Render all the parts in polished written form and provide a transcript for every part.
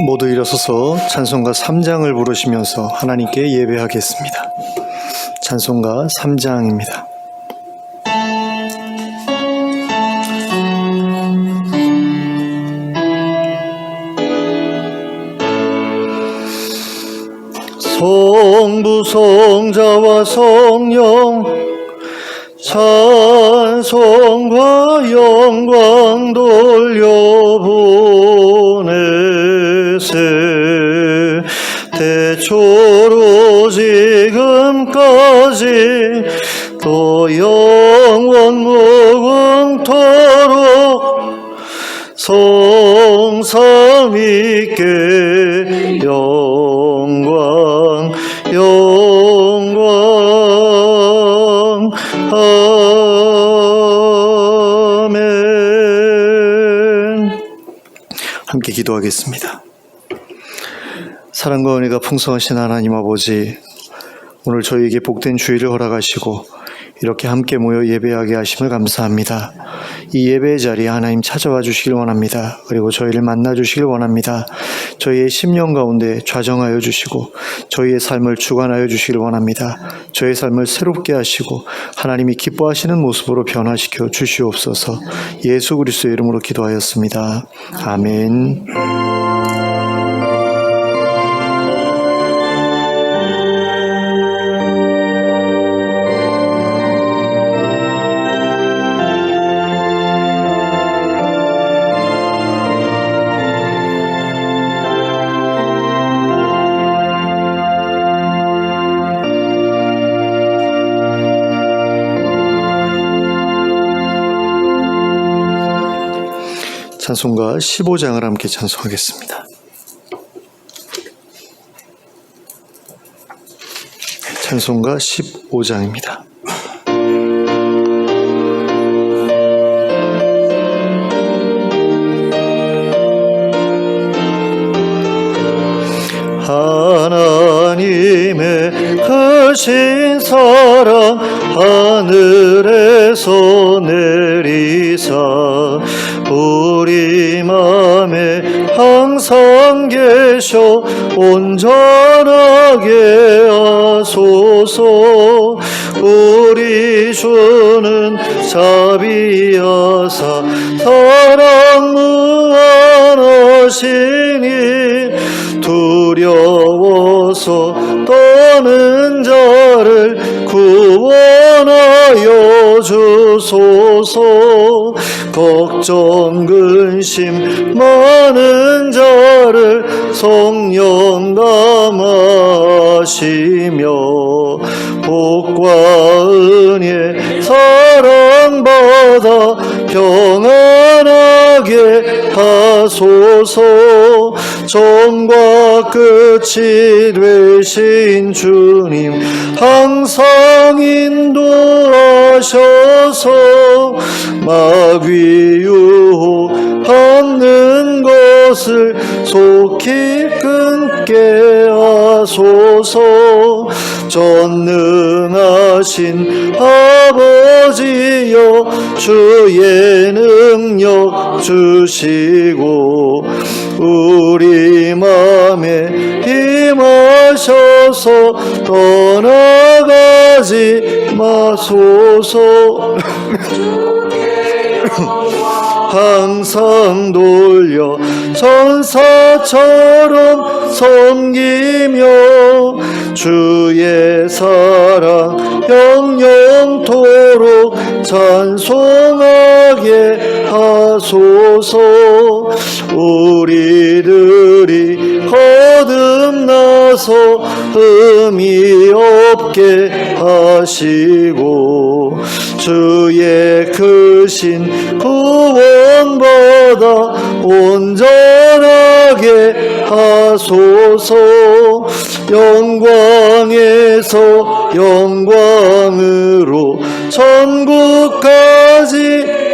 모두 일어서서 찬송가 3장을 부르시면서 하나님께 예배하겠습니다. 찬송가 3장입니다. 성부 성자와 성령 찬송과 영광 돌려보내세 대초로 지금까지 또 영원 무궁토록 성삼위께 영광 아멘. 함께 기도하겠습니다. 사랑과 은혜가 풍성하신 하나님 아버지, 오늘 저희에게 복된 주일을 허락하시고 이렇게 함께 모여 예배하게 하심을 감사합니다. 이 예배의 자리에 하나님 찾아와 주시길 원합니다. 그리고 저희를 만나 주시길 원합니다. 저희의 심령 가운데 좌정하여 주시고 저희의 삶을 주관하여 주시길 원합니다. 저희의 삶을 새롭게 하시고 하나님이 기뻐하시는 모습으로 변화시켜 주시옵소서. 예수 그리스도의 이름으로 기도하였습니다. 아멘. 찬송가 15장을 함께 찬송하겠습니다. 찬송가 15장입니다. 하나님의 크신 사랑 하늘에서 내리사 우리 맘에 항상 계셔 온전하게 하소서. 우리 주는 자비하사 사랑 무한하시니 두려워서 떠는 자를 구원하여 주소서. 걱정 근심 많은 자를 성령 감하시며 복과 은혜 사랑받아 평안하게 하소서. 처음과 끝이 되신 주님 항상 인도하셔서 마귀 유혹하는 것을 속히 끊게 하소서. 전능하신 아버지여 주의 능력 주시고 우리 맘에 힘하셔서 떠나가지 마소서. 항상 돌려 천사처럼 섬기며 주의 사랑 영영토록 찬송하게 하소서. 우리들이 거듭나서 흠이 없게 하시고 주의 크신 구원받아 온전하게 하소서. 영광에서 영광으로 천국까지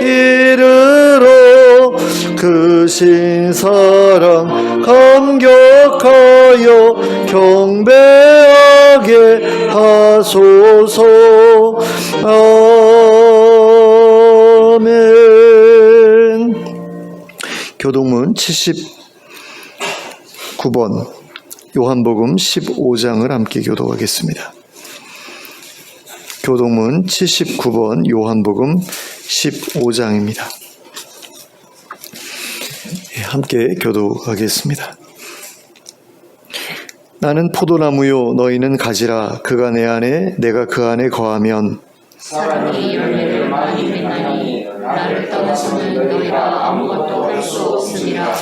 이르러 크신 사랑 감격하여 경배하게 하소서. 아멘. 교동문 70 79번 요한복음 15장을 함께 교독하겠습니다. 교독문 79번 요한복음 15장입니다. 함께 교독하겠습니다. 나는 포도나무요 너희는 가지라. 그가 내 안에 내가 그 안에 거하면 사람이 열매를 많이 맺나니 나를 떠나서는 너희가 아무것도 할 수 없으리라.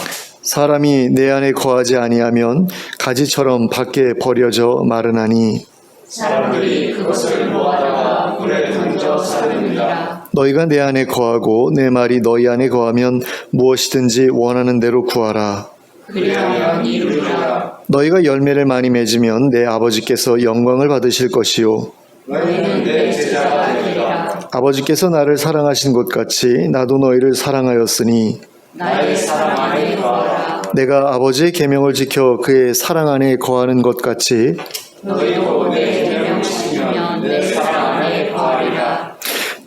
사람이 내 안에 거하지 아니하면 가지처럼 밖에 버려져 마르나니 사람들이 그것을 모아다가 물에 던져 사르느니라. 너희가 내 안에 거하고 내 말이 너희 안에 거하면 무엇이든지 원하는 대로 구하라. 그리하면 이루리라. 너희가 열매를 많이 맺으면 내 아버지께서 영광을 받으실 것이요 너희는 내 제자가 되리라. 아버지께서 나를 사랑하신 것 같이 나도 너희를 사랑하였으니 나의 사랑 안에 거하라. 내가 아버지의 계명을 지켜 그의 사랑 안에 거하는 것 같이 너희도 내 계명 지키면 내 사랑 안에 거하리라.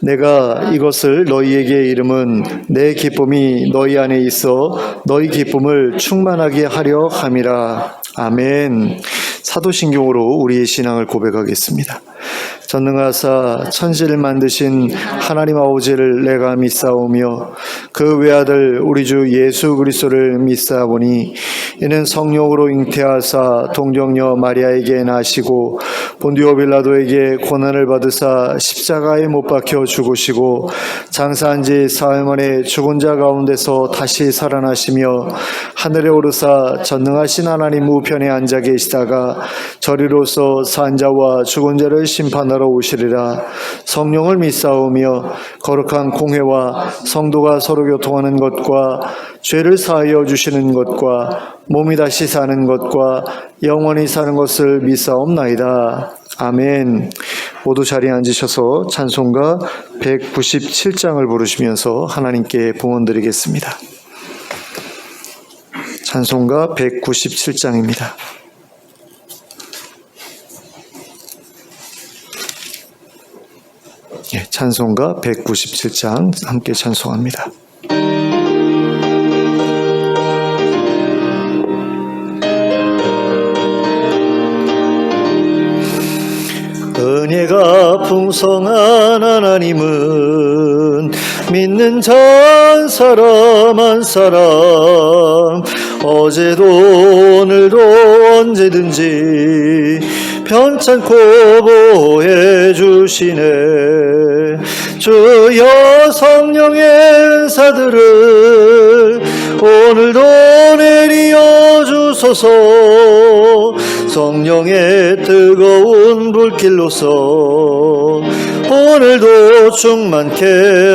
내가 이것을 너희에게 이름은 내 기쁨이 너희 안에 있어 너희 기쁨을 충만하게 하려 함이라. 아멘. 사도신경으로 우리의 신앙을 고백하겠습니다. 전능하사 천지를 만드신 하나님 아버지를 내가 믿사오며 그 외아들 우리 주 예수 그리스도를 믿사오니 이는 성령으로 잉태하사 동정녀 마리아에게 나시고 본디오 빌라도에게 고난을 받으사 십자가에 못 박혀 죽으시고 장사한 지 사흘 만에 죽은 자 가운데서 다시 살아나시며 하늘에 오르사 전능하신 하나님 우편에 앉아 계시다가 저리로서 산 자와 죽은 자를 심판하러 오시리라. 성령을 믿사오며 거룩한 공회와 성도가 서로 교통하는 것과 죄를 사하여 주시는 것과 몸이 다시 사는 것과 영원히 사는 것을 믿사옵나이다. 아멘. 모두 자리에 앉으셔서 찬송가 197장을 부르시면서 하나님께 봉헌드리겠습니다. 찬송가 197장입니다. 찬송가 197장 함께 찬송합니다. 은혜가 풍성한 하나님은 믿는 자 한 사람 한 사람 어제도 오늘도 언제든지 편찮고 보호해 주시네. 주여 성령의 은사들을 오늘도 내리어 주소서. 성령의 뜨거운 불길로서 오늘도 충만케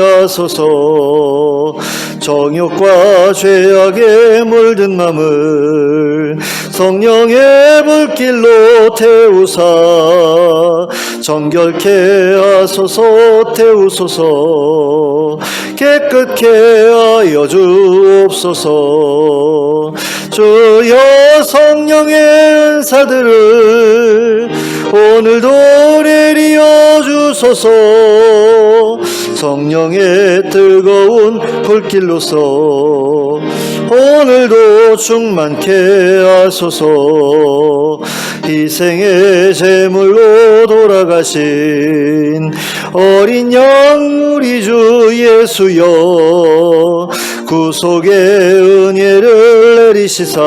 하소서. 정욕과 죄악에 물든 맘을 성령의 불길로 태우사 정결케 하소서. 태우소서. 깨끗게 하여 주옵소서. 주여 성령의 은사들을 오늘도 내리어 주소서. 성령의 뜨거운 불길로서 오늘도 충만케 하소서. 희생의 제물로 돌아가신 어린 양 우리 주 예수여 구속의 은혜를 내리시사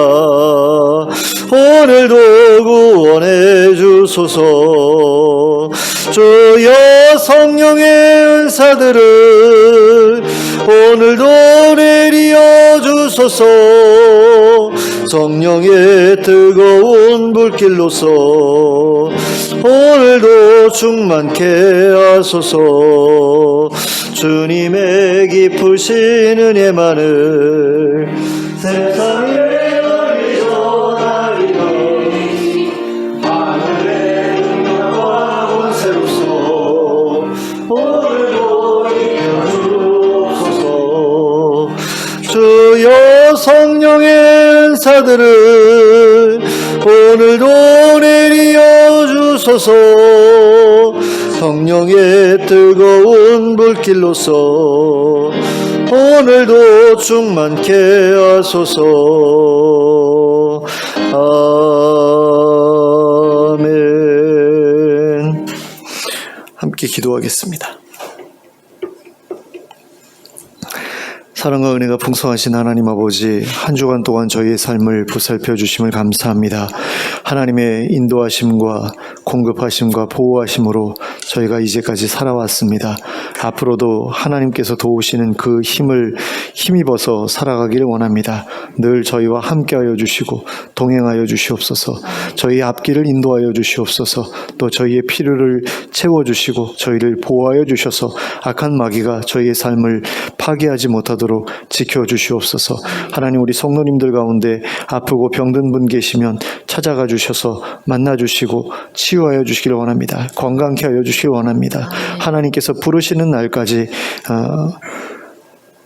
오늘도 구원해 주소서. 주여 성령의 은사들을 오늘도 내리어 주소서. 성령의 뜨거운 불길로서 오늘도 충만케 하소서. 주님의 깊으신 은혜만을 세상에 알리소 나리니 하늘의 능력과 권세로서 오늘도 이루옵소서. 주여 성령의 은사들을 오늘도 내리어 주소서. 성령의 뜨거운 불길로서 오늘도 충만케 하소서. 함께 기도하겠습니다. 사랑과 은혜가 풍성하신 하나님 아버지, 한 주간 동안 저희의 삶을 보살펴 주심을 감사합니다. 하나님의 인도하심과 공급하심과 보호하심으로 저희가 이제까지 살아왔습니다. 앞으로도 하나님께서 도우시는 그 힘을 힘입어서 살아가기를 원합니다. 늘 저희와 함께하여 주시고 동행하여 주시옵소서. 저희의 앞길을 인도하여 주시옵소서. 또 저희의 필요를 채워주시고 저희를 보호하여 주셔서 악한 마귀가 저희의 삶을 파괴하지 못하도록 지켜주시옵소서. 하나님, 우리 성도님들 가운데 아프고 병든 분 계시면 찾아가 주셔서 만나주시고 치유하여 주시길 원합니다. 건강케 하여 주시길 원합니다. 하나님께서 부르시는 날까지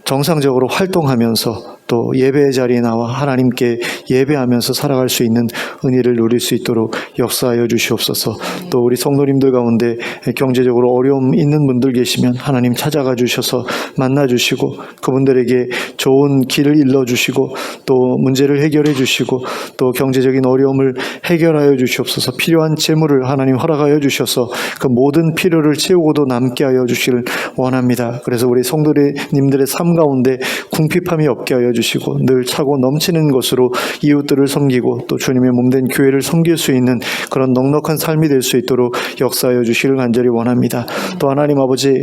정상적으로 활동하면서 또 예배의 자리에 나와 하나님께 예배하면서 살아갈 수 있는 은혜를 누릴 수 있도록 역사하여 주시옵소서. 또 우리 성도님들 가운데 경제적으로 어려움 있는 분들 계시면 하나님 찾아가 주셔서 만나주시고 그분들에게 좋은 길을 일러주시고 또 문제를 해결해 주시고 또 경제적인 어려움을 해결하여 주시옵소서. 필요한 재물을 하나님 허락하여 주셔서 그 모든 필요를 채우고도 남게 하여 주시길 원합니다. 그래서 우리 성도님들의 삶 가운데 궁핍함이 없게 하여 주시고 늘 차고 넘치는 것으로 이웃들을 섬기고 또 주님의 몸된 교회를 섬길 수 있는 그런 넉넉한 삶이 될 수 있도록 역사하여 주시기를 간절히 원합니다. 또 하나님 아버지,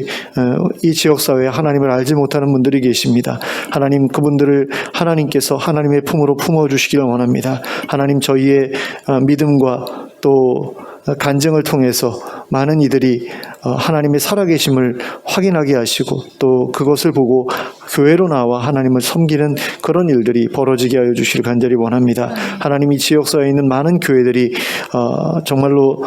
이 지역사회에 하나님을 알지 못하는 분들이 계십니다. 하나님, 그분들을 하나님께서 하나님의 품으로 품어주시기를 원합니다. 하나님, 저희의 믿음과 또 간증을 통해서 많은 이들이 하나님의 살아계심을 확인하게 하시고 또 그것을 보고 교회로 나와 하나님을 섬기는 그런 일들이 벌어지게 하여 주시길 간절히 원합니다. 하나님, 이 지역사회에 있는 많은 교회들이 정말로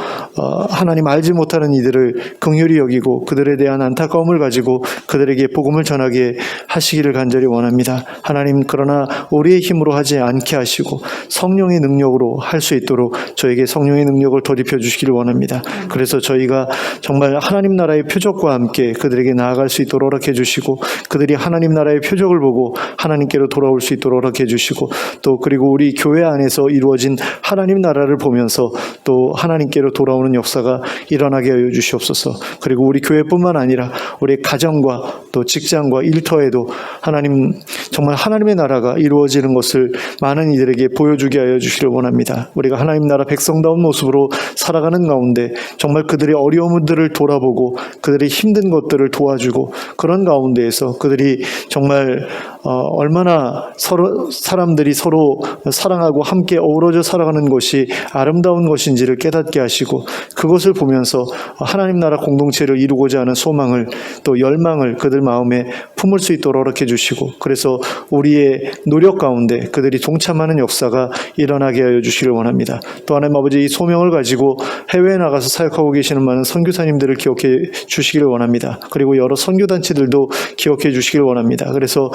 하나님 알지 못하는 이들을 긍휼히 여기고 그들에 대한 안타까움을 가지고 그들에게 복음을 전하게 하시기를 간절히 원합니다. 하나님, 그러나 우리의 힘으로 하지 않게 하시고 성령의 능력으로 할 수 있도록 저에게 성령의 능력을 덧입혀 주시기를 원합니다. 그래서 저희가 정말 하나님 나라의 표적과 함께 그들에게 나아갈 수 있도록 허락해 주시고 그들이 하나님 나라의 표적을 보고 하나님께로 돌아올 수 있도록 허락해 주시고 또 그리고 우리 교회 안에서 이루어진 하나님 나라를 보면서 또 하나님께로 돌아오는 역사가 일어나게 하여 주시옵소서. 그리고 우리 교회뿐만 아니라 우리 가정과 또 직장과 일터에도 하나님, 정말 하나님의 나라가 이루어지는 것을 많은 이들에게 보여주게 하여 주시길 원합니다. 우리가 하나님 나라 백성다운 모습으로 살아가는 가운데 정말 그들의 어려움들을 돌아보고 그들의 힘든 것들을 도와주고 그런 가운데에서 그들이 정말 얼마나 서로 사람들이 서로 사랑하고 함께 어우러져 살아가는 것이 아름다운 것인지를 깨닫게 하시고 그것을 보면서 하나님 나라 공동체를 이루고자 하는 소망을 또 열망을 그들 마음에 품을 수 있도록 허락해 주시고 그래서 우리의 노력 가운데 그들이 동참하는 역사가 일어나게 하여 주시길 원합니다. 또 하나님 아버지, 이 소명을 가지고 해외에 나가서 사역하고 계시는 많은 선교사님들을 기억해 주시기를 원합니다. 그리고 여러 선교단체들도 기억해 주시길 원합니다. 그래서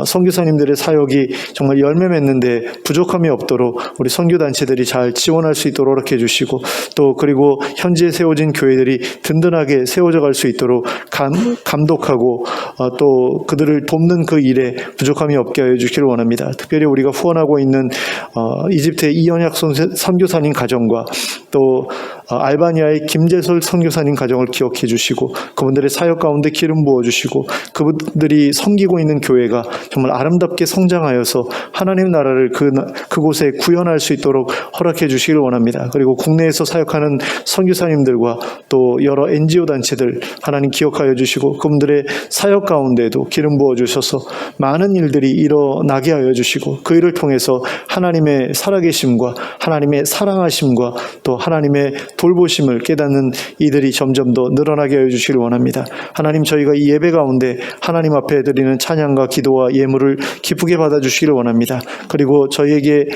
선교사님들의 사역이 정말 열매 맺는데 부족함이 없도록 우리 선교단체들이 잘 지원할 수 있도록 허락해 주시고 또 그리고 현지에 세워진 교회들이 든든하게 세워져 갈 수 있도록 감독하고 또 그들을 돕는 그 일에 부족함이 없게 하여 주시기를 원합니다. 특별히 우리가 후원하고 있는 이집트의 이연약 선교사님 가정과 또 알바니아의 김재설 선교사님 가정을 기억해 주시고 그분들의 사역 가운데 기름 부어주시고 그분들이 섬기고 있는 교회가 정말 아름답게 성장하여서 하나님 나라를 그곳에 구현할 수 있도록 허락해 주시기를 원합니다. 그리고 국내에서 사역하는 선교사님들과 또 여러 NGO 단체들 하나님 기억하여 주시고 그분들의 사역 가운데에도 기름 부어주셔서 많은 일들이 일어나게 하여 주시고 그 일을 통해서 하나님의 살아계심과 하나님의 사랑하심과 또 하나님의 돌보심을 깨닫는 이들이 점점 더 늘어나게 하여 주시길 원합니다. 하나님, 저희가 이 예배 가운데 하나님 앞에 드리는 찬양과 기도와 예물을 기쁘게 받아주시기를 원합니다. 그리고 저희에게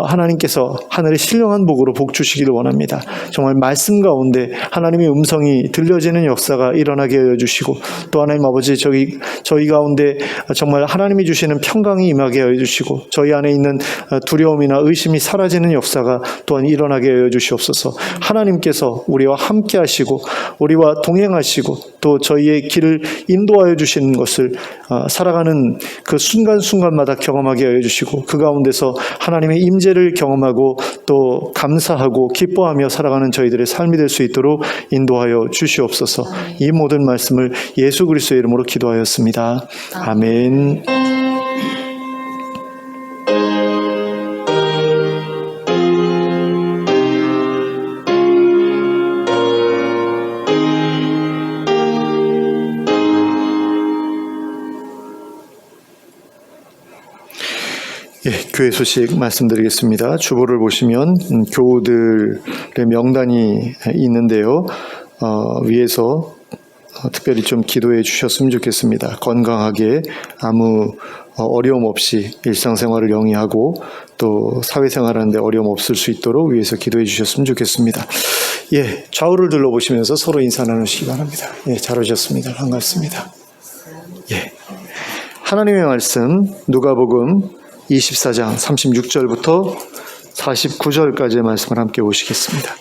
하나님께서 하늘의 신령한 복으로 복 주시기를 원합니다. 정말 말씀 가운데 하나님의 음성이 들려지는 역사가 일어나게 하여 주시고 또 하나님 아버지, 저희 가운데 정말 하나님이 주시는 평강이 임하게 하여 주시고 저희 안에 있는 두려움이나 의심이 사라지는 역사가 또한 일어나게 하여 주시옵소서. 하나님께서 우리와 함께 하시고 우리와 동행하시고 또 저희의 길을 인도하여 주시는 것을 살아가는 그 순간순간마다 경험하게 하여 주시고 그 가운데서 하나님의 임재를 경험하고 또 감사하고 기뻐하며 살아가는 저희들의 삶이 될 수 있도록 인도하여 주시옵소서. 이 모든 말씀을 예수 그리스도의 이름으로 기도하였습니다. 아멘. 예, 교회 소식 말씀드리겠습니다. 주보를 보시면 교우들의 명단이 있는데요. 위에서 특별히 좀 기도해 주셨으면 좋겠습니다. 건강하게 아무 어려움 없이 일상생활을 영위하고 또 사회생활하는데 어려움 없을 수 있도록 위에서 기도해 주셨으면 좋겠습니다. 예, 좌우를 둘러보시면서 서로 인사 나누시기 바랍니다. 예, 잘 오셨습니다. 반갑습니다. 예, 하나님의 말씀 누가복음 24장 36절부터 49절까지의 말씀을 함께 보시겠습니다.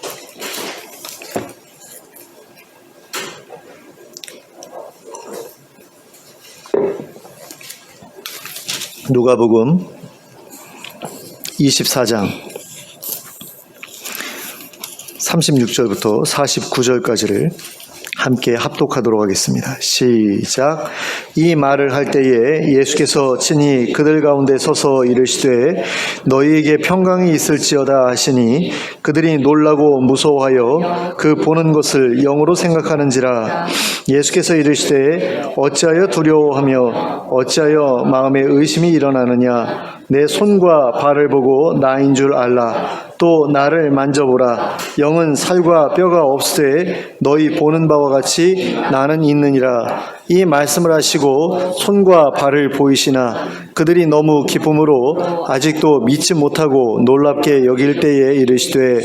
누가복음 24장 36절부터 49절까지를 함께 합독하도록 하겠습니다. 시작. 이 말을 할 때에 예수께서 친히 그들 가운데 서서 이르시되 너희에게 평강이 있을지어다 하시니 그들이 놀라고 무서워하여 그 보는 것을 영으로 생각하는지라. 예수께서 이르시되 어찌하여 두려워하며 어찌하여 마음에 의심이 일어나느냐. 내 손과 발을 보고 나인 줄 알라. 또 나를 만져보라. 영은 살과 뼈가 없으되 너희 보는 바와 같이 나는 있느니라. 이 말씀을 하시고 손과 발을 보이시나 그들이 너무 기쁨으로 아직도 믿지 못하고 놀랍게 여길 때에 이르시되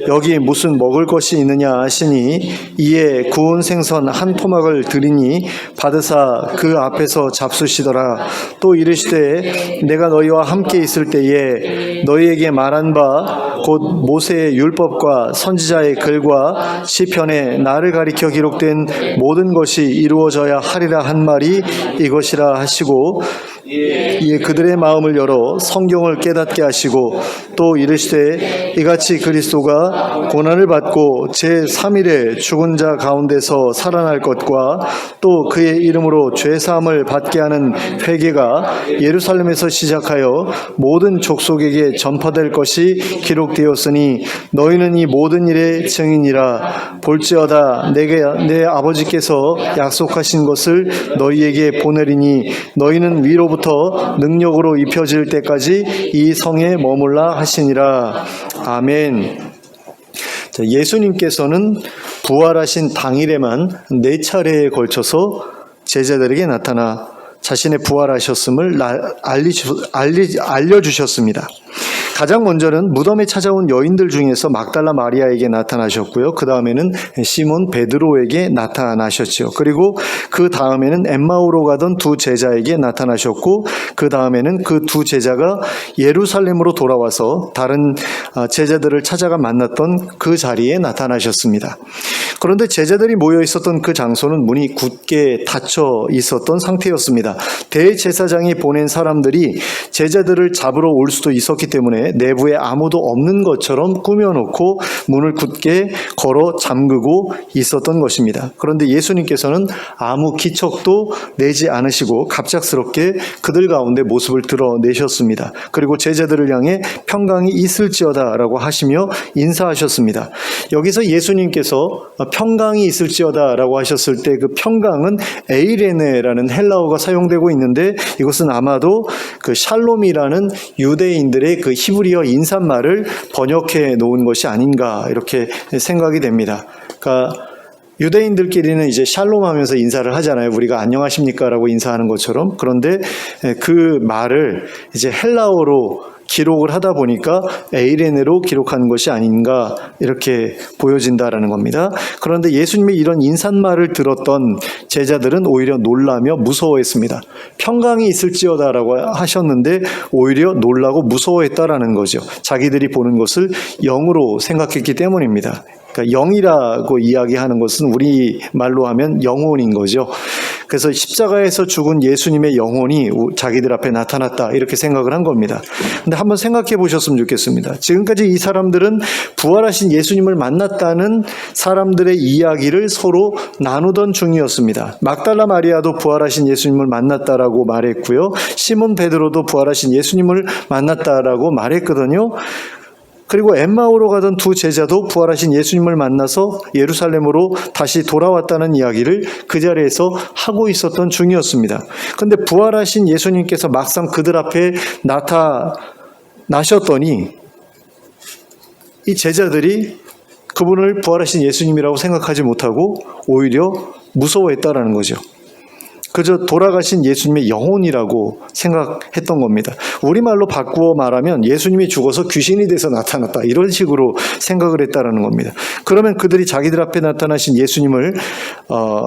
여기 무슨 먹을 것이 있느냐 하시니 이에 구운 생선 한 토막을 드리니 받으사 그 앞에서 잡수시더라. 또 이르시되 내가 너희와 함께 있을 때에 너희에게 말한 바 곧 모세의 율법과 선지자의 글과 시편에 나를 가리켜 기록된 모든 것이 이루어져야 하리라 한 말이 이것이라 하시고 이에 그들의 마음을 열어 성경을 깨닫게 하시고 또 이르시되 이같이 그리스도가 고난을 받고 제3일에 죽은 자 가운데서 살아날 것과 또 그의 이름으로 죄사함을 받게 하는 회개가 예루살렘에서 시작하여 모든 족속에게 전파될 것이 기록되었으니 너희는 이 모든 일의 증인이라. 볼지어다 내 아버지께서 약속하신 것을 너희에게 보내리니 너희는 위로부터 능력으로 입혀질 때까지 이 성에 머물라 하시니라. 아멘. 자, 예수님께서는 부활하신 당일에만 4차례에 걸쳐서 제자들에게 나타나 자신의 부활하셨음을 알려주셨습니다. 가장 먼저는 무덤에 찾아온 여인들 중에서 막달라 마리아에게 나타나셨고요. 그 다음에는 시몬 베드로에게 나타나셨죠. 그리고 그 다음에는 엠마오로 가던 두 제자에게 나타나셨고 그 다음에는 그 두 제자가 예루살렘으로 돌아와서 다른 제자들을 찾아가 만났던 그 자리에 나타나셨습니다. 그런데 제자들이 모여 있었던 그 장소는 문이 굳게 닫혀 있었던 상태였습니다. 대제사장이 보낸 사람들이 제자들을 잡으러 올 수도 있었기 때문에 내부에 아무도 없는 것처럼 꾸며놓고 문을 굳게 걸어 잠그고 있었던 것입니다. 그런데 예수님께서는 아무 기척도 내지 않으시고 갑작스럽게 그들 가운데 모습을 드러내셨습니다. 그리고 제자들을 향해 평강이 있을지어다라고 하시며 인사하셨습니다. 여기서 예수님께서 평강이 있을지어다라고 하셨을 때 그 평강은 에이레네라는 헬라어가 사용되고 있는데 이것은 아마도 그 샬롬이라는 유대인들의 그 히브리어 인사말을 번역해 놓은 것이 아닌가 이렇게 생각이 됩니다. 그러니까 유대인들끼리는 이제 샬롬 하면서 인사를 하잖아요. 우리가 안녕하십니까 라고 인사하는 것처럼. 그런데 그 말을 이제 헬라어로 기록을 하다 보니까 에이레네로 기록한 것이 아닌가 이렇게 보여진다라는 겁니다. 그런데 예수님의 이런 인사말을 들었던 제자들은 오히려 놀라며 무서워했습니다. 평강이 있을지어다라고 하셨는데 오히려 놀라고 무서워했다라는 거죠. 자기들이 보는 것을 영으로 생각했기 때문입니다. 그러니까 영이라고 이야기하는 것은 우리 말로 하면 영혼인 거죠. 그래서 십자가에서 죽은 예수님의 영혼이 자기들 앞에 나타났다 이렇게 생각을 한 겁니다. 근데 한번 생각해 보셨으면 좋겠습니다. 지금까지 이 사람들은 부활하신 예수님을 만났다는 사람들의 이야기를 서로 나누던 중이었습니다. 막달라 마리아도 부활하신 예수님을 만났다라고 말했고요. 시몬 베드로도 부활하신 예수님을 만났다라고 말했거든요. 그리고 엠마오로 가던 두 제자도 부활하신 예수님을 만나서 예루살렘으로 다시 돌아왔다는 이야기를 그 자리에서 하고 있었던 중이었습니다. 그런데 부활하신 예수님께서 막상 그들 앞에 나타나셨더니 이 제자들이 그분을 부활하신 예수님이라고 생각하지 못하고 오히려 무서워했다라는 거죠. 그저 돌아가신 예수님의 영혼이라고 생각했던 겁니다. 우리말로 바꾸어 말하면 예수님이 죽어서 귀신이 돼서 나타났다 이런 식으로 생각을 했다라는 겁니다. 그러면 그들이 자기들 앞에 나타나신 예수님을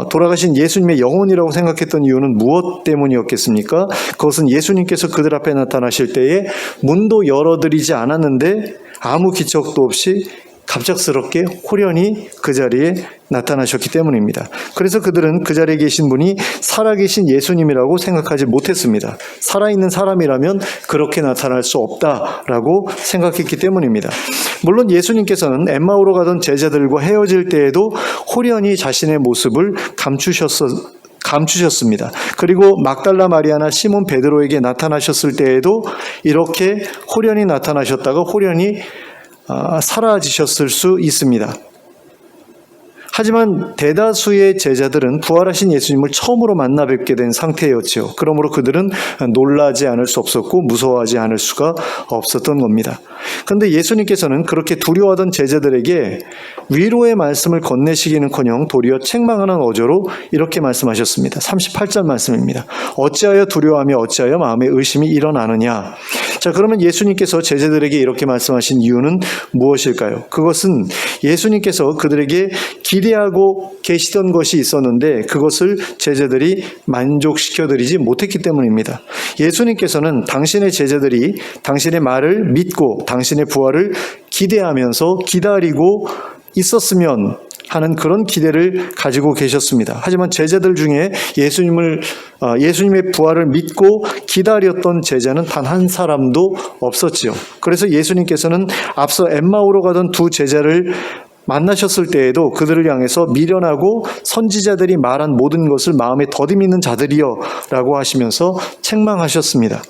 돌아가신 예수님의 영혼이라고 생각했던 이유는 무엇 때문이었겠습니까? 그것은 예수님께서 그들 앞에 나타나실 때에 문도 열어드리지 않았는데 아무 기척도 없이 갑작스럽게 호련히 그 자리에 나타나셨기 때문입니다. 그래서 그들은 그 자리에 계신 분이 살아계신 예수님이라고 생각하지 못했습니다. 살아있는 사람이라면 그렇게 나타날 수 없다라고 생각했기 때문입니다. 물론 예수님께서는 엠마오로 가던 제자들과 헤어질 때에도 호련히 자신의 모습을 감추셨습니다. 그리고 막달라 마리아나 시몬 베드로에게 나타나셨을 때에도 이렇게 호련히 나타나셨다가 호련히 사라지셨을 수 있습니다. 하지만 대다수의 제자들은 부활하신 예수님을 처음으로 만나 뵙게 된 상태였죠. 그러므로 그들은 놀라지 않을 수 없었고 무서워하지 않을 수가 없었던 겁니다. 그런데 예수님께서는 그렇게 두려워하던 제자들에게 위로의 말씀을 건네시기는커녕 도리어 책망하는 어조로 이렇게 말씀하셨습니다. 38절 말씀입니다. 어찌하여 두려워하며 어찌하여 마음에 의심이 일어나느냐. 자, 그러면 예수님께서 제자들에게 이렇게 말씀하신 이유는 무엇일까요? 그것은 예수님께서 그들에게 기대하고 계시던 것이 있었는데 그것을 제자들이 만족시켜드리지 못했기 때문입니다. 예수님께서는 당신의 제자들이 당신의 말을 믿고 당신의 부활을 기대하면서 기다리고 있었으면 하는 그런 기대를 가지고 계셨습니다. 하지만 제자들 중에 예수님의 부활을 믿고 기다렸던 제자는 단 한 사람도 없었지요. 그래서 예수님께서는 앞서 엠마오로 가던 두 제자를 만나셨을 때에도 그들을 향해서 미련하고 선지자들이 말한 모든 것을 마음에 더듬이는 자들이여 라고 하시면서 책망하셨습니다.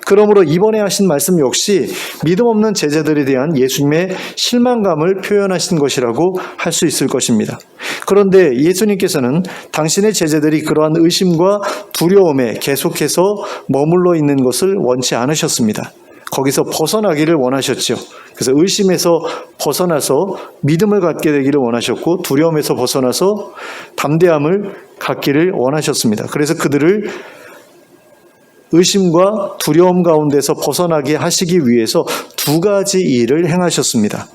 그러므로 이번에 하신 말씀 역시 믿음 없는 제자들에 대한 예수님의 실망감을 표현하신 것이라고 할 수 있을 것입니다. 그런데 예수님께서는 당신의 제자들이 그러한 의심과 두려움에 계속해서 머물러 있는 것을 원치 않으셨습니다. 거기서 벗어나기를 원하셨죠. 그래서 의심에서 벗어나서 믿음을 갖게 되기를 원하셨고 두려움에서 벗어나서 담대함을 갖기를 원하셨습니다. 그래서 그들을 의심과 두려움 가운데서 벗어나게 하시기 위해서 두 가지 일을 행하셨습니다.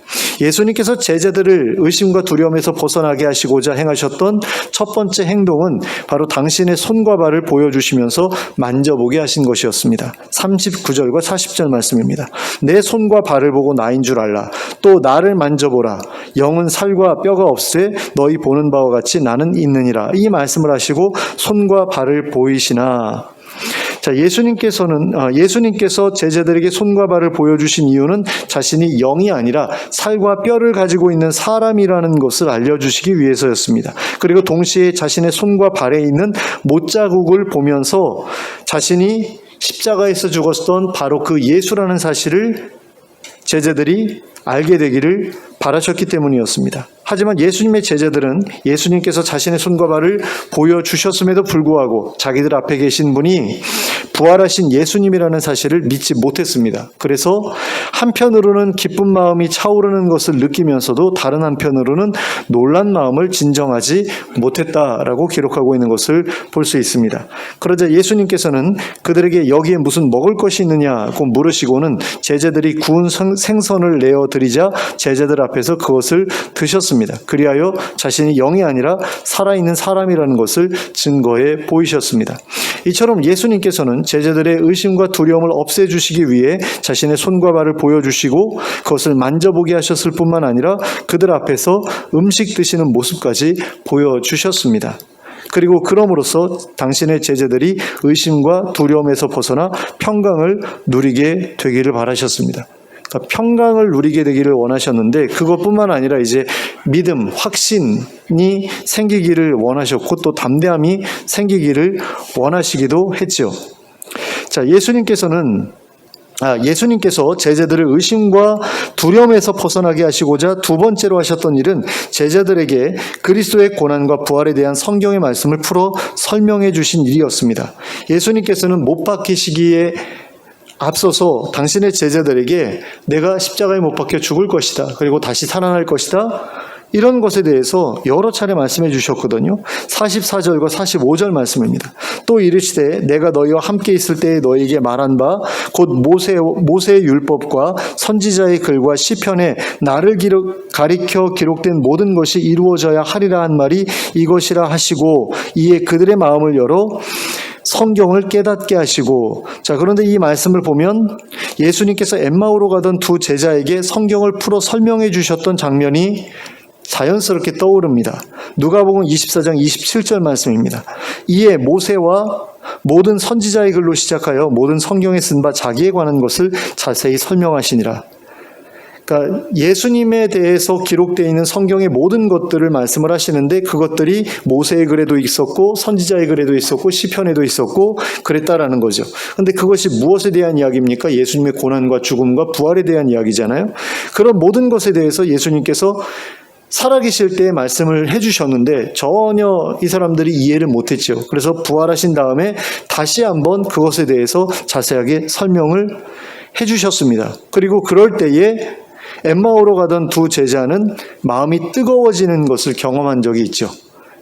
예수님께서 제자들을 의심과 두려움에서 벗어나게 하시고자 행하셨던 첫 번째 행동은 바로 당신의 손과 발을 보여주시면서 만져보게 하신 것이었습니다. 39절과 40절 말씀입니다. 내 손과 발을 보고 나인 줄 알라. 또 나를 만져보라. 영은 살과 뼈가 없으되 너희 보는 바와 같이 나는 있느니라. 이 말씀을 하시고 손과 발을 보이시나. 자, 예수님께서 제자들에게 손과 발을 보여주신 이유는 자신이 영이 아니라 살과 뼈를 가지고 있는 사람이라는 것을 알려주시기 위해서였습니다. 그리고 동시에 자신의 손과 발에 있는 못자국을 보면서 자신이 십자가에서 죽었던 바로 그 예수라는 사실을 제자들이 알게 되기를 바라셨기 때문이었습니다. 하지만 예수님의 제자들은 예수님께서 자신의 손과 발을 보여주셨음에도 불구하고 자기들 앞에 계신 분이 부활하신 예수님이라는 사실을 믿지 못했습니다. 그래서 한편으로는 기쁜 마음이 차오르는 것을 느끼면서도 다른 한편으로는 놀란 마음을 진정하지 못했다라고 기록하고 있는 것을 볼 수 있습니다. 그러자 예수님께서는 그들에게 여기에 무슨 먹을 것이 있느냐고 물으시고는 제자들이 구운 생선을 내어드리자 제자들 앞에서 그것을 드셨습니다. 그리하여 자신이 영이 아니라 살아있는 사람이라는 것을 증거해 보이셨습니다. 이처럼 예수님께서는 제자들의 의심과 두려움을 없애주시기 위해 자신의 손과 발을 보여주시고 그것을 만져보게 하셨을 뿐만 아니라 그들 앞에서 음식 드시는 모습까지 보여주셨습니다. 그리고 그럼으로써 당신의 제자들이 의심과 두려움에서 벗어나 평강을 누리게 되기를 바라셨습니다. 그러니까 평강을 누리게 되기를 원하셨는데 그것뿐만 아니라 이제 믿음, 확신이 생기기를 원하셨고 또 담대함이 생기기를 원하시기도 했죠. 자, 예수님께서 제자들을 의심과 두려움에서 벗어나게 하시고자 두 번째로 하셨던 일은 제자들에게 그리스도의 고난과 부활에 대한 성경의 말씀을 풀어 설명해 주신 일이었습니다. 예수님께서는 못 박히시기에 앞서서 당신의 제자들에게 내가 십자가에 못 박혀 죽을 것이다. 그리고 다시 살아날 것이다. 이런 것에 대해서 여러 차례 말씀해 주셨거든요. 44절과 45절 말씀입니다. 또 이르시되 내가 너희와 함께 있을 때에 너희에게 말한 바 곧 모세의 율법과 선지자의 글과 시편에 나를 가리켜 기록된 모든 것이 이루어져야 하리라 한 말이 이것이라 하시고 이에 그들의 마음을 열어 성경을 깨닫게 하시고. 자, 그런데 이 말씀을 보면 예수님께서 엠마오로 가던 두 제자에게 성경을 풀어 설명해 주셨던 장면이 자연스럽게 떠오릅니다. 누가복음 24장 27절 말씀입니다. 이에 모세와 모든 선지자의 글로 시작하여 모든 성경에 쓴 바 자기에 관한 것을 자세히 설명하시니라. 그러니까 예수님에 대해서 기록되어 있는 성경의 모든 것들을 말씀을 하시는데 그것들이 모세의 글에도 있었고 선지자의 글에도 있었고 시편에도 있었고 그랬다라는 거죠. 그런데 그것이 무엇에 대한 이야기입니까? 예수님의 고난과 죽음과 부활에 대한 이야기잖아요. 그런 모든 것에 대해서 예수님께서 살아계실 때 말씀을 해주셨는데 전혀 이 사람들이 이해를 못했죠. 그래서 부활하신 다음에 다시 한번 그것에 대해서 자세하게 설명을 해주셨습니다. 그리고 그럴 때에 엠마오로 가던 두 제자는 마음이 뜨거워지는 것을 경험한 적이 있죠.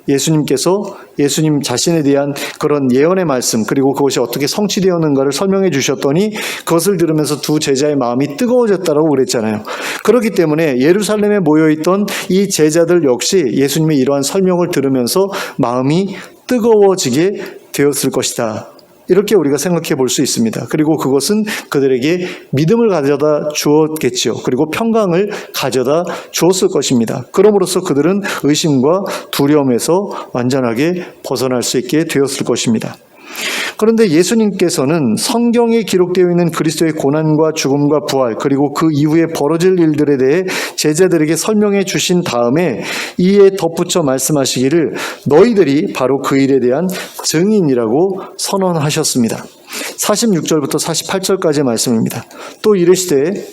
예수님께서 예수님 자신에 대한 그런 예언의 말씀 그리고 그것이 어떻게 성취되었는가를 설명해 주셨더니 그것을 들으면서 두 제자의 마음이 뜨거워졌다고 그랬잖아요. 그렇기 때문에 예루살렘에 모여있던 이 제자들 역시 예수님의 이러한 설명을 들으면서 마음이 뜨거워지게 되었을 것이다. 이렇게 우리가 생각해 볼 수 있습니다. 그리고 그것은 그들에게 믿음을 가져다 주었겠죠. 그리고 평강을 가져다 주었을 것입니다. 그럼으로써 그들은 의심과 두려움에서 완전하게 벗어날 수 있게 되었을 것입니다. 그런데 예수님께서는 성경에 기록되어 있는 그리스도의 고난과 죽음과 부활 그리고 그 이후에 벌어질 일들에 대해 제자들에게 설명해 주신 다음에 이에 덧붙여 말씀하시기를 너희들이 바로 그 일에 대한 증인이라고 선언하셨습니다. 46절부터 48절까지의 말씀입니다. 또 이르시되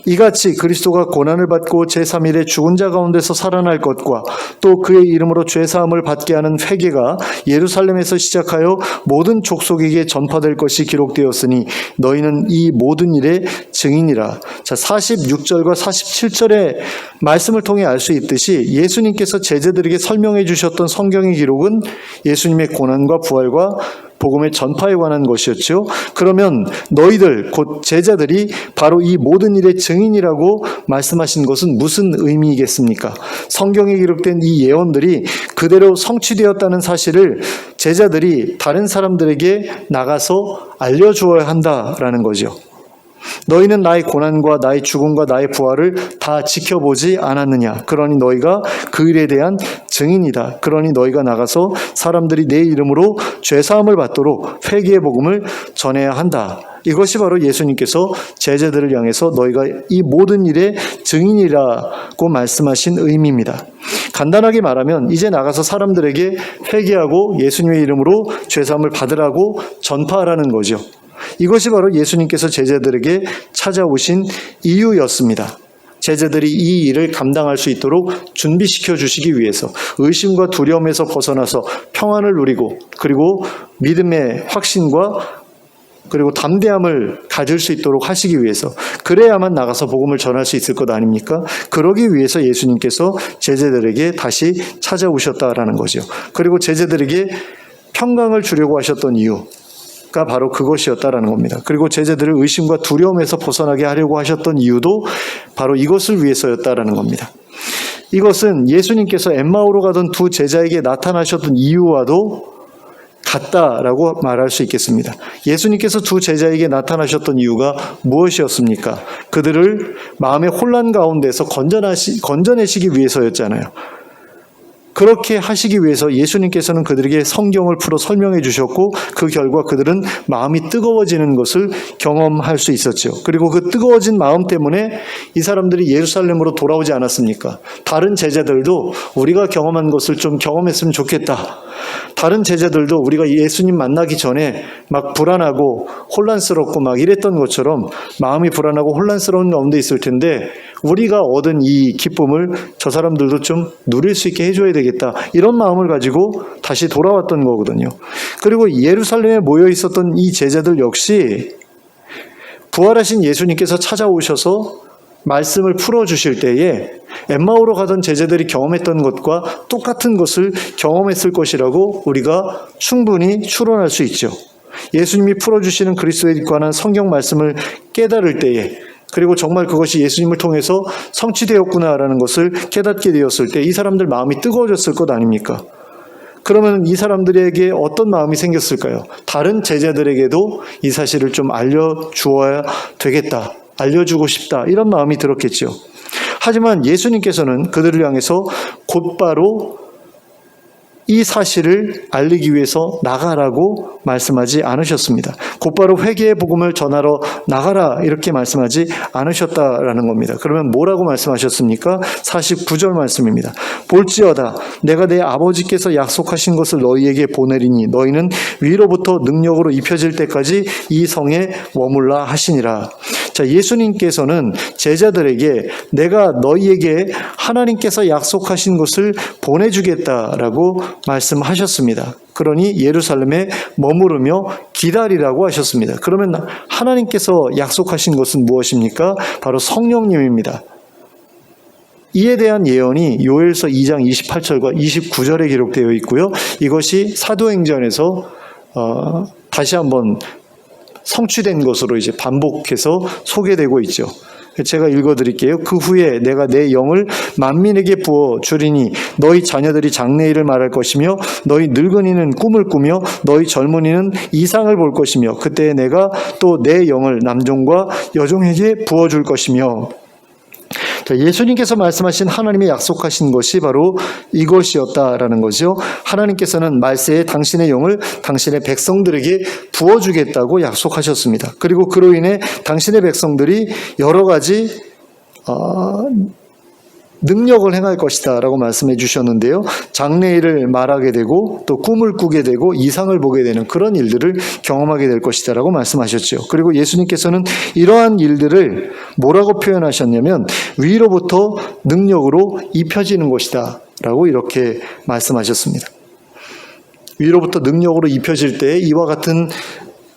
이같이 그리스도가 고난을 받고 제3일에 죽은 자 가운데서 살아날 것과 또 그의 이름으로 죄사함을 받게 하는 회개가 예루살렘에서 시작하여 모든 족속에게 전파될 것이 기록되었으니 너희는 이 모든 일의 증인이라. 자, 46절과 47절의 말씀을 통해 알 수 있듯이 예수님께서 제자들에게 설명해 주셨던 성경의 기록은 예수님의 고난과 부활과 복음의 전파에 관한 것이었죠. 그러면 너희들 곧 제자들이 바로 이 모든 일의 증인이라고 말씀하신 것은 무슨 의미이겠습니까? 성경에 기록된 이 예언들이 그대로 성취되었다는 사실을 제자들이 다른 사람들에게 나가서 알려주어야 한다라는 거죠. 너희는 나의 고난과 나의 죽음과 나의 부활을 다 지켜보지 않았느냐. 그러니 너희가 그 일에 대한 증인이다. 그러니 너희가 나가서 사람들이 내 이름으로 죄사함을 받도록 회개의 복음을 전해야 한다. 이것이 바로 예수님께서 제자들을 향해서 너희가 이 모든 일의 증인이라고 말씀하신 의미입니다. 간단하게 말하면 이제 나가서 사람들에게 회개하고 예수님의 이름으로 죄사함을 받으라고 전파하라는 거죠. 이것이 바로 예수님께서 제자들에게 찾아오신 이유였습니다. 제자들이 이 일을 감당할 수 있도록 준비시켜 주시기 위해서 의심과 두려움에서 벗어나서 평안을 누리고 그리고 믿음의 확신과 그리고 담대함을 가질 수 있도록 하시기 위해서 그래야만 나가서 복음을 전할 수 있을 것 아닙니까? 그러기 위해서 예수님께서 제자들에게 다시 찾아오셨다라는 거죠. 그리고 제자들에게 평강을 주려고 하셨던 이유가 바로 그것이었다라는 겁니다. 그리고 제자들을 의심과 두려움에서 벗어나게 하려고 하셨던 이유도 바로 이것을 위해서였다라는 겁니다. 이것은 예수님께서 엠마오로 가던 두 제자에게 나타나셨던 이유와도 같다라고 말할 수 있겠습니다. 예수님께서 두 제자에게 나타나셨던 이유가 무엇이었습니까? 그들을 마음의 혼란 가운데서 건져내시기 위해서였잖아요. 그렇게 하시기 위해서 예수님께서는 그들에게 성경을 풀어 설명해 주셨고 그 결과 그들은 마음이 뜨거워지는 것을 경험할 수 있었죠. 그리고 그 뜨거워진 마음 때문에 이 사람들이 예루살렘으로 돌아오지 않았습니까? 다른 제자들도 우리가 경험한 것을 좀 경험했으면 좋겠다. 다른 제자들도 우리가 예수님 만나기 전에 막 불안하고 혼란스럽고 막 이랬던 것처럼 마음이 불안하고 혼란스러운 가운데 있을 텐데 우리가 얻은 이 기쁨을 저 사람들도 좀 누릴 수 있게 해줘야 되겠다. 이런 마음을 가지고 다시 돌아왔던 거거든요. 그리고 예루살렘에 모여 있었던 이 제자들 역시 부활하신 예수님께서 찾아오셔서 말씀을 풀어주실 때에 엠마오로 가던 제자들이 경험했던 것과 똑같은 것을 경험했을 것이라고 우리가 충분히 추론할 수 있죠. 예수님이 풀어주시는 그리스도에 관한 성경 말씀을 깨달을 때에 그리고 정말 그것이 예수님을 통해서 성취되었구나라는 것을 깨닫게 되었을 때 이 사람들 마음이 뜨거워졌을 것 아닙니까? 그러면 이 사람들에게 어떤 마음이 생겼을까요? 다른 제자들에게도 이 사실을 좀 알려주어야 되겠다. 알려주고 싶다. 이런 마음이 들었겠죠. 하지만 예수님께서는 그들을 향해서 곧바로 이 사실을 알리기 위해서 나가라고 말씀하지 않으셨습니다. 곧바로 회개의 복음을 전하러 나가라 이렇게 말씀하지 않으셨다라는 겁니다. 그러면 뭐라고 말씀하셨습니까? 49절 말씀입니다. 볼지어다 내가 내 아버지께서 약속하신 것을 너희에게 보내리니 너희는 위로부터 능력으로 입혀질 때까지 이 성에 머물라 하시니라. 자, 예수님께서는 제자들에게 내가 너희에게 하나님께서 약속하신 것을 보내주겠다라고 말씀하셨습니다. 그러니 예루살렘에 머무르며 기다리라고 하셨습니다. 그러면 하나님께서 약속하신 것은 무엇입니까? 바로 성령님입니다. 이에 대한 예언이 요엘서 2장 28절과 29절에 기록되어 있고요. 이것이 사도행전에서 다시 한번 성취된 것으로 이제 반복해서 소개되고 있죠. 제가 읽어드릴게요. 그 후에 내가 내 영을 만민에게 부어 주리니 너희 자녀들이 장래일을 말할 것이며 너희 늙은이는 꿈을 꾸며 너희 젊은이는 이상을 볼 것이며 그때 내가 또 내 영을 남종과 여종에게 부어줄 것이며. 예수님께서 말씀하신 하나님의 약속하신 것이 바로 이것이었다라는 거죠. 하나님께서는 말세에 당신의 영을 당신의 백성들에게 부어주겠다고 약속하셨습니다. 그리고 그로 인해 당신의 백성들이 여러 가지 능력을 행할 것이다 라고 말씀해 주셨는데요. 장래일을 말하게 되고 또 꿈을 꾸게 되고 이상을 보게 되는 그런 일들을 경험하게 될 것이다 라고 말씀하셨죠. 그리고 예수님께서는 이러한 일들을 뭐라고 표현하셨냐면 위로부터 능력으로 입혀지는 것이다 라고 이렇게 말씀하셨습니다. 위로부터 능력으로 입혀질 때 이와 같은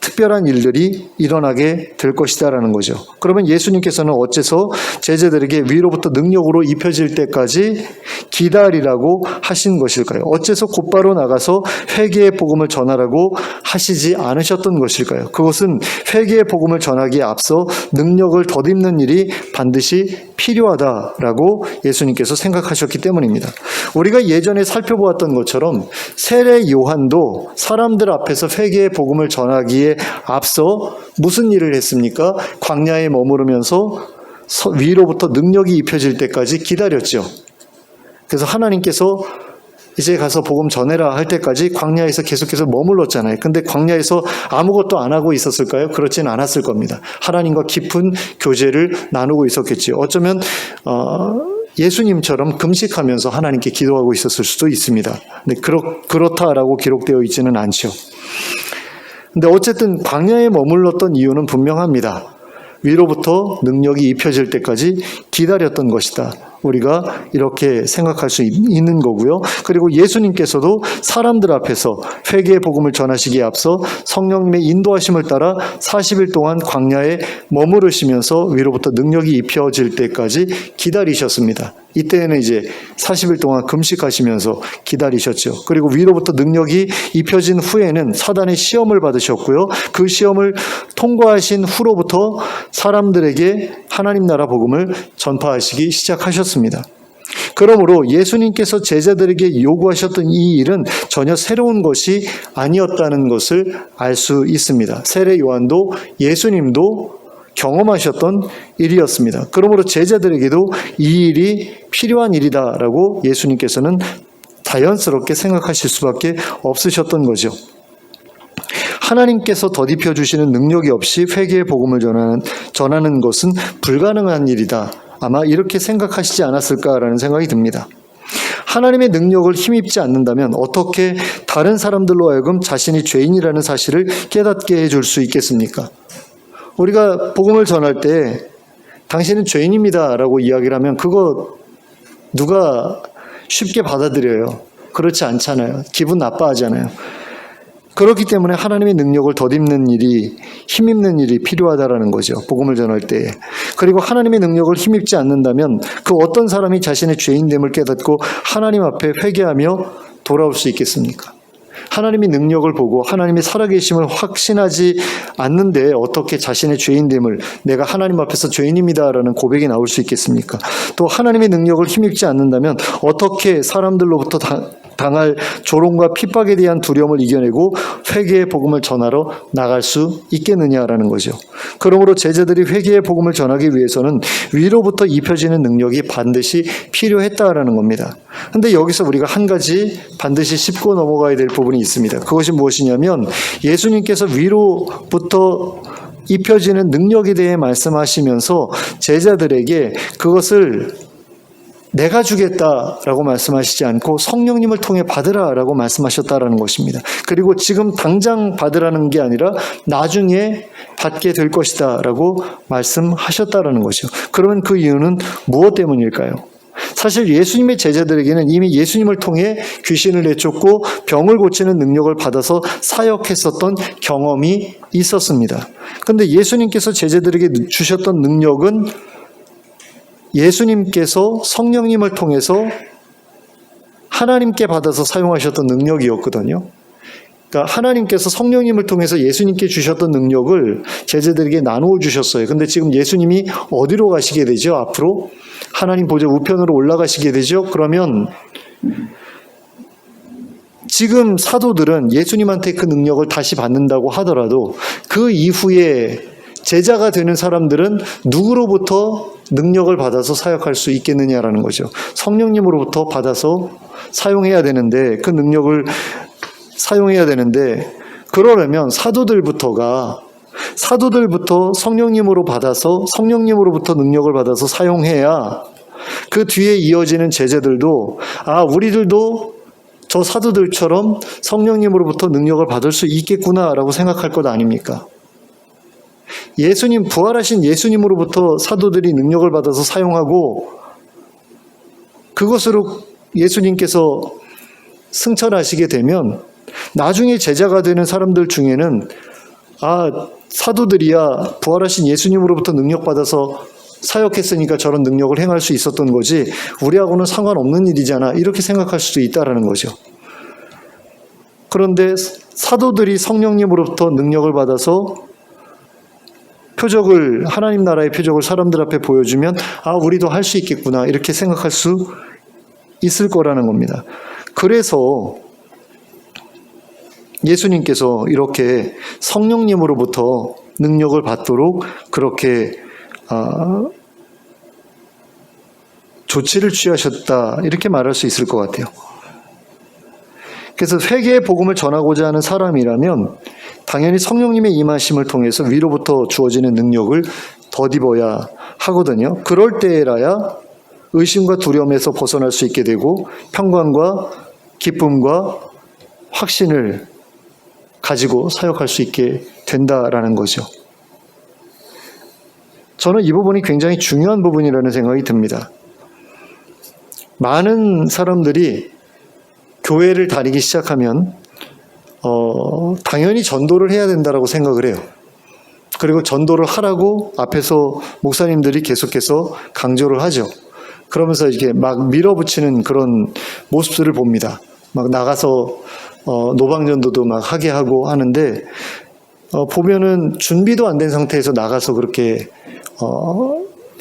특별한 일들이 일어나게 될 것이다라는 거죠. 그러면 예수님께서는 어째서 제자들에게 위로부터 능력으로 입혀질 때까지 기다리라고 하신 것일까요? 어째서 곧바로 나가서 회개의 복음을 전하라고 하시지 않으셨던 것일까요? 그것은 회개의 복음을 전하기에 앞서 능력을 덧입는 일이 반드시 필요하다라고 예수님께서 생각하셨기 때문입니다. 우리가 예전에 살펴보았던 것처럼 세례 요한도 사람들 앞에서 회개의 복음을 전하기에 앞서 무슨 일을 했습니까? 광야에 머무르면서 위로부터 능력이 입혀질 때까지 기다렸죠. 그래서 하나님께서 이제 가서 복음 전해라 할 때까지 광야에서 계속해서 머물렀잖아요. 근데 광야에서 아무것도 안 하고 있었을까요? 그렇지는 않았을 겁니다. 하나님과 깊은 교제를 나누고 있었겠지요. 어쩌면 예수님처럼 금식하면서 하나님께 기도하고 있었을 수도 있습니다. 근데 그렇다라고 기록되어 있지는 않죠. 근데 어쨌든 광야에 머물렀던 이유는 분명합니다. 위로부터 능력이 입혀질 때까지 기다렸던 것이다. 우리가 이렇게 생각할 수 있는 거고요. 그리고 예수님께서도 사람들 앞에서 회개의 복음을 전하시기에 앞서 성령님의 인도하심을 따라 40일 동안 광야에 머무르시면서 위로부터 능력이 입혀질 때까지 기다리셨습니다. 이때는 이제 40일 동안 금식하시면서 기다리셨죠. 그리고 위로부터 능력이 입혀진 후에는 사단의 시험을 받으셨고요. 그 시험을 통과하신 후로부터 사람들에게 하나님 나라 복음을 전파하시기 시작하셨습니다. 그러므로 예수님께서 제자들에게 요구하셨던 이 일은 전혀 새로운 것이 아니었다는 것을 알 수 있습니다. 세례 요한도 예수님도 경험하셨던 일이었습니다. 그러므로 제자들에게도 이 일이 필요한 일이다라고 예수님께서는 자연스럽게 생각하실 수밖에 없으셨던 거죠. 하나님께서 더딥혀 주시는 능력이 없이 회개의 복음을 전하는 것은 불가능한 일이다. 아마 이렇게 생각하시지 않았을까라는 생각이 듭니다. 하나님의 능력을 힘입지 않는다면 어떻게 다른 사람들로 하여금 자신이 죄인이라는 사실을 깨닫게 해줄 수 있겠습니까? 우리가 복음을 전할 때 당신은 죄인입니다 라고 이야기를 하면 그거 누가 쉽게 받아들여요? 그렇지 않잖아요. 기분 나빠하잖아요. 그렇기 때문에 하나님의 능력을 덧입는 일이, 힘입는 일이 필요하다라는 거죠. 복음을 전할 때. 그리고 하나님의 능력을 힘입지 않는다면 그 어떤 사람이 자신의 죄인됨을 깨닫고 하나님 앞에 회개하며 돌아올 수 있겠습니까? 하나님의 능력을 보고 하나님의 살아계심을 확신하지 않는데 어떻게 자신의 죄인됨을, 내가 하나님 앞에서 죄인입니다라는 고백이 나올 수 있겠습니까? 또 하나님의 능력을 힘입지 않는다면 어떻게 사람들로부터 당할 조롱과 핍박에 대한 두려움을 이겨내고 회개의 복음을 전하러 나갈 수 있겠느냐라는 거죠. 그러므로 제자들이 회개의 복음을 전하기 위해서는 위로부터 입혀지는 능력이 반드시 필요했다라는 겁니다. 그런데 여기서 우리가 한 가지 반드시 짚고 넘어가야 될 부분이 있습니다. 그것이 무엇이냐면 예수님께서 위로부터 입혀지는 능력에 대해 말씀하시면서 제자들에게 그것을 내가 주겠다라고 말씀하시지 않고 성령님을 통해 받으라라고 말씀하셨다라는 것입니다. 그리고 지금 당장 받으라는 게 아니라 나중에 받게 될 것이다라고 말씀하셨다라는 거죠. 그러면 그 이유는 무엇 때문일까요? 사실 예수님의 제자들에게는 이미 예수님을 통해 귀신을 내쫓고 병을 고치는 능력을 받아서 사역했었던 경험이 있었습니다. 그런데 예수님께서 제자들에게 주셨던 능력은 예수님께서 성령님을 통해서 하나님께 받아서 사용하셨던 능력이었거든요. 그러니까 하나님께서 성령님을 통해서 예수님께 주셨던 능력을 제자들에게 나누어 주셨어요. 근데 지금 예수님이 어디로 가시게 되죠? 앞으로 하나님 보좌 우편으로 올라가시게 되죠. 그러면 지금 사도들은 예수님한테 그 능력을 다시 받는다고 하더라도 그 이후에 제자가 되는 사람들은 누구로부터 능력을 받아서 사역할 수 있겠느냐라는 거죠. 성령님으로부터 받아서 사용해야 되는데, 그 능력을 사용해야 되는데, 그러려면 사도들부터 성령님으로 받아서 성령님으로부터 능력을 받아서 사용해야 그 뒤에 이어지는 제자들도 우리들도 저 사도들처럼 성령님으로부터 능력을 받을 수 있겠구나라고 생각할 것 아닙니까? 예수님, 부활하신 예수님으로부터 사도들이 능력을 받아서 사용하고 그것으로 예수님께서 승천하시게 되면 나중에 제자가 되는 사람들 중에는 사도들이야 부활하신 예수님으로부터 능력받아서 사역했으니까 저런 능력을 행할 수 있었던 거지 우리하고는 상관없는 일이잖아 이렇게 생각할 수도 있다라는 거죠. 그런데 사도들이 성령님으로부터 능력을 받아서 하나님 나라의 표적을 사람들 앞에 보여주면 우리도 할 수 있겠구나 이렇게 생각할 수 있을 거라는 겁니다. 그래서 예수님께서 이렇게 성령님으로부터 능력을 받도록 그렇게 조치를 취하셨다 이렇게 말할 수 있을 것 같아요. 그래서 회개의 복음을 전하고자 하는 사람이라면 당연히 성령님의 임하심을 통해서 위로부터 주어지는 능력을 덧입어야 하거든요. 그럴 때라야 의심과 두려움에서 벗어날 수 있게 되고 평강과 기쁨과 확신을 가지고 사역할 수 있게 된다라는 거죠. 저는 이 부분이 굉장히 중요한 부분이라는 생각이 듭니다. 많은 사람들이 교회를 다니기 시작하면 당연히 전도를 해야 된다라고 생각을 해요. 그리고 전도를 하라고 앞에서 목사님들이 계속해서 강조를 하죠. 그러면서 이렇게 막 밀어붙이는 그런 모습들을 봅니다. 막 나가서 노방전도도 막 하게 하고 하는데 보면은 준비도 안 된 상태에서 나가서 그렇게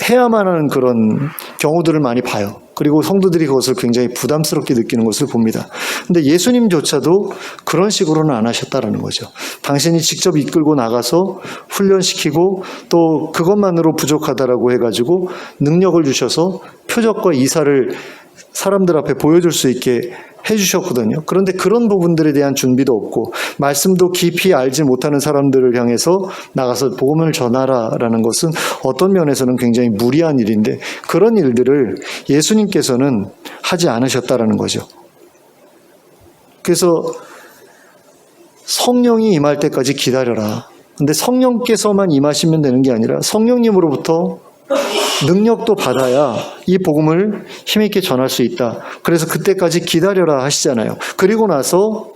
해야만 하는 그런 경우들을 많이 봐요. 그리고 성도들이 그것을 굉장히 부담스럽게 느끼는 것을 봅니다. 근데 예수님조차도 그런 식으로는 안 하셨다라는 거죠. 당신이 직접 이끌고 나가서 훈련시키고 또 그것만으로 부족하다라고 해가지고 능력을 주셔서 표적과 이사를 사람들 앞에 보여줄 수 있게 해주셨거든요. 그런데 그런 부분들에 대한 준비도 없고 말씀도 깊이 알지 못하는 사람들을 향해서 나가서 복음을 전하라라는 것은 어떤 면에서는 굉장히 무리한 일인데 그런 일들을 예수님께서는 하지 않으셨다라는 거죠. 그래서 성령이 임할 때까지 기다려라. 근데 성령께서만 임하시면 되는 게 아니라 성령님으로부터 능력도 받아야 이 복음을 힘있게 전할 수 있다. 그래서 그때까지 기다려라 하시잖아요. 그리고 나서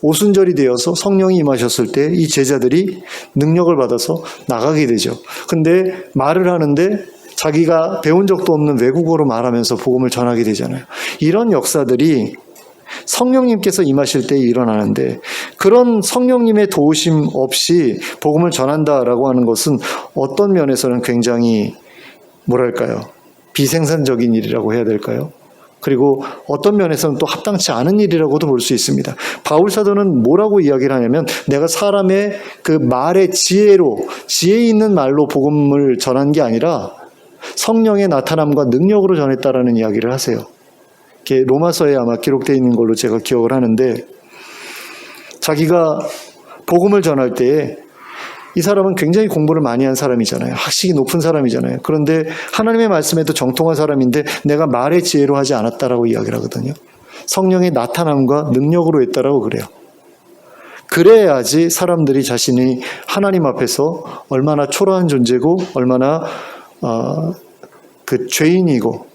오순절이 되어서 성령이 임하셨을 때 이 제자들이 능력을 받아서 나가게 되죠. 근데 말을 하는데 자기가 배운 적도 없는 외국어로 말하면서 복음을 전하게 되잖아요. 이런 역사들이 성령님께서 임하실 때 일어나는데 그런 성령님의 도우심 없이 복음을 전한다라고 하는 것은 어떤 면에서는 굉장히 뭐랄까요? 비생산적인 일이라고 해야 될까요? 그리고 어떤 면에서는 또 합당치 않은 일이라고도 볼 수 있습니다. 바울 사도는 뭐라고 이야기를 하냐면 내가 사람의 그 말의 지혜 있는 말로 복음을 전한 게 아니라 성령의 나타남과 능력으로 전했다라는 이야기를 하세요. 로마서에 아마 기록되어 있는 걸로 제가 기억을 하는데 자기가 복음을 전할 때에 이 사람은 굉장히 공부를 많이 한 사람이잖아요. 학식이 높은 사람이잖아요. 그런데 하나님의 말씀에도 정통한 사람인데 내가 말의 지혜로 하지 않았다라고 이야기를 하거든요. 성령의 나타남과 능력으로 했다라고 그래요. 그래야지 사람들이 자신이 하나님 앞에서 얼마나 초라한 존재고 얼마나 그 죄인이고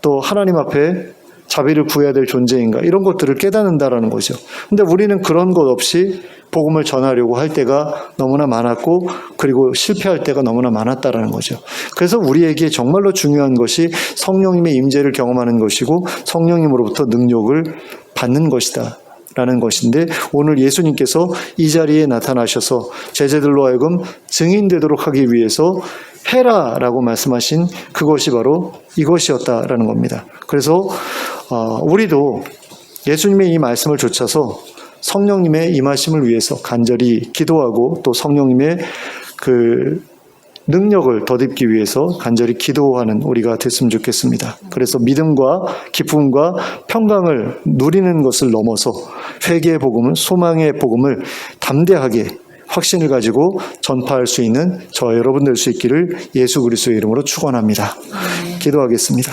또 하나님 앞에 자비를 구해야 될 존재인가 이런 것들을 깨닫는다라는 거죠. 근데 우리는 그런 것 없이 복음을 전하려고 할 때가 너무나 많았고 그리고 실패할 때가 너무나 많았다라는 거죠. 그래서 우리에게 정말로 중요한 것이 성령님의 임재를 경험하는 것이고 성령님으로부터 능력을 받는 것이다 라는 것인데 오늘 예수님께서 이 자리에 나타나셔서 제자들로 하여금 증인되도록 하기 위해서 해라라고 말씀하신 그것이 바로 이것이었다라는 겁니다. 그래서 우리도 예수님의 이 말씀을 좇아서 성령님의 임하심을 위해서 간절히 기도하고 또 성령님의 그 능력을 덧입기 위해서 간절히 기도하는 우리가 됐으면 좋겠습니다. 그래서 믿음과 기쁨과 평강을 누리는 것을 넘어서 회개의 복음을 소망의 복음을 담대하게 확신을 가지고 전파할 수 있는 저 여러분 될 수 있기를 예수 그리스도의 이름으로 축원합니다. 기도하겠습니다.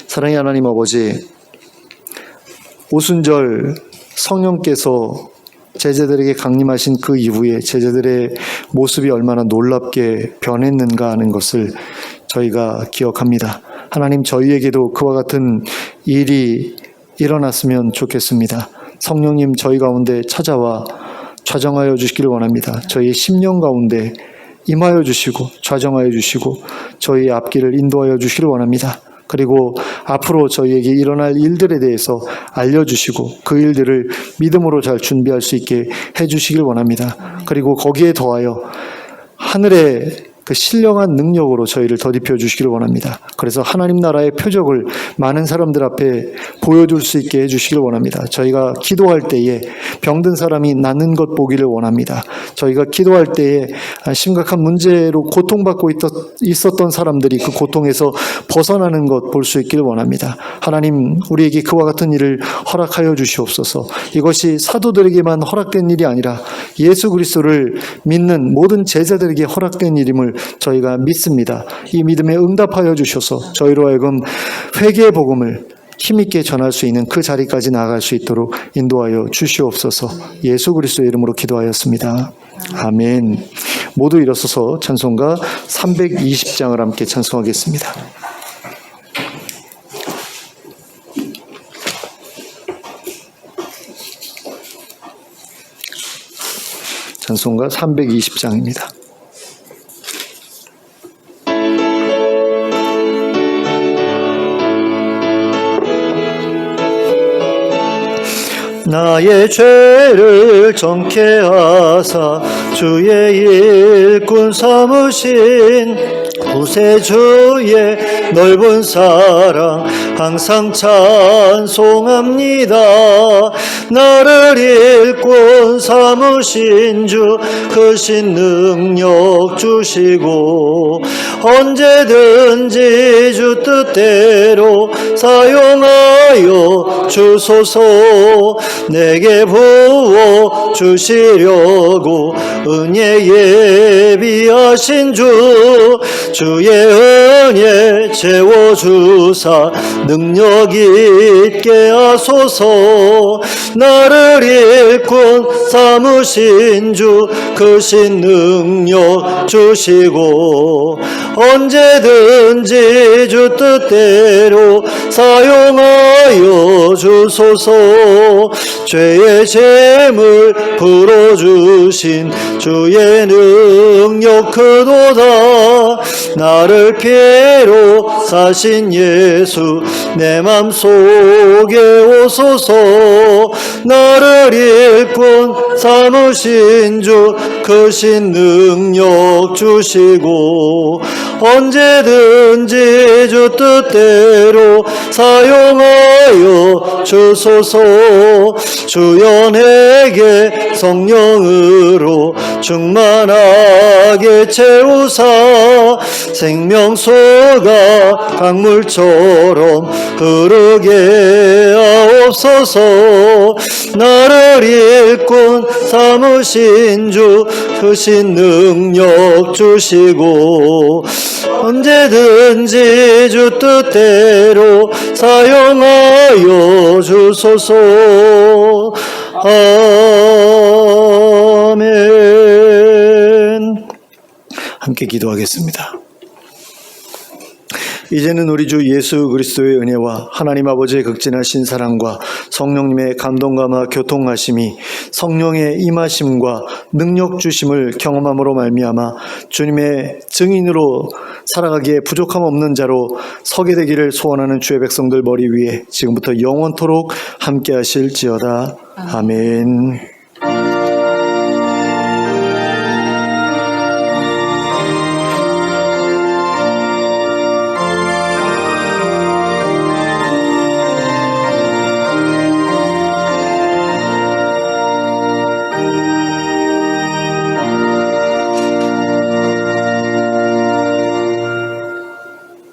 사랑의 하나님 아버지, 오순절 성령께서 제자들에게 강림하신 그 이후에 제자들의 모습이 얼마나 놀랍게 변했는가 하는 것을 저희가 기억합니다. 하나님, 저희에게도 그와 같은 일이 일어났으면 좋겠습니다. 성령님 저희 가운데 찾아와 좌정하여 주시기를 원합니다. 저희의 심령 가운데 임하여 주시고 좌정하여 주시고 저희의 앞길을 인도하여 주시기를 원합니다. 그리고 앞으로 저희에게 일어날 일들에 대해서 알려주시고 그 일들을 믿음으로 잘 준비할 수 있게 해주시길 원합니다. 그리고 거기에 더하여 하늘의 그 신령한 능력으로 저희를 덧입혀 주시기를 원합니다. 그래서 하나님 나라의 표적을 많은 사람들 앞에 보여줄 수 있게 해주시길 원합니다. 저희가 기도할 때에 병든 사람이 낫는 것 보기를 원합니다. 저희가 기도할 때에 심각한 문제로 고통받고 있었던 사람들이 그 고통에서 벗어나는 것 볼 수 있기를 원합니다. 하나님, 우리에게 그와 같은 일을 허락하여 주시옵소서. 이것이 사도들에게만 허락된 일이 아니라 예수 그리스도를 믿는 모든 제자들에게 허락된 일임을 저희가 믿습니다. 이 믿음에 응답하여 주셔서 저희로 하여금 회개의 복음을 힘있게 전할 수 있는 그 자리까지 나아갈 수 있도록 인도하여 주시옵소서. 예수 그리스도의 이름으로 기도하였습니다. 아멘. 모두 일어서서 찬송가 320장을 함께 찬송하겠습니다. 찬송가 320장입니다. 나의 죄를 정케 하사 주의 일꾼 삼으신 구세주의 넓은 사랑 항상 찬송합니다. 나를 일꾼 삼으신 주 크신 능력 주시고 언제든지 주 뜻대로 사용하여 주소서. 내게 부어 주시려고 은혜 예비하신 주의 은혜 채워주사 능력 있게 하소서. 나를 일꾼 삼으신 주 크신 능력 주시고 언제든지 주 뜻대로 사용하여 주소서. 죄의 재물 풀어주신 주의 능력 크도다. 나를 피로 사신 예수 내 맘속에 오소서. 나를 일꾼 삼으신 주 크신 능력 주시고 언제든지 주 뜻대로 사용하여 주소서. 주여 내게 성령으로 충만하게 채우사 생명수가 강물처럼 흐르게 하옵소서. 나를 일꾼 삼으신 주 크신 능력 주시고 언제든지 주 뜻대로 사용하여 주소서. 아멘. 함께 기도하겠습니다. 이제는 우리 주 예수 그리스도의 은혜와 하나님 아버지의 극진하신 사랑과 성령님의 감동감화 교통하심이 성령의 임하심과 능력 주심을 경험함으로 말미암아 주님의 증인으로 살아가기에 부족함 없는 자로 서게 되기를 소원하는 주의 백성들 머리 위에 지금부터 영원토록 함께 하실지어다. 아멘.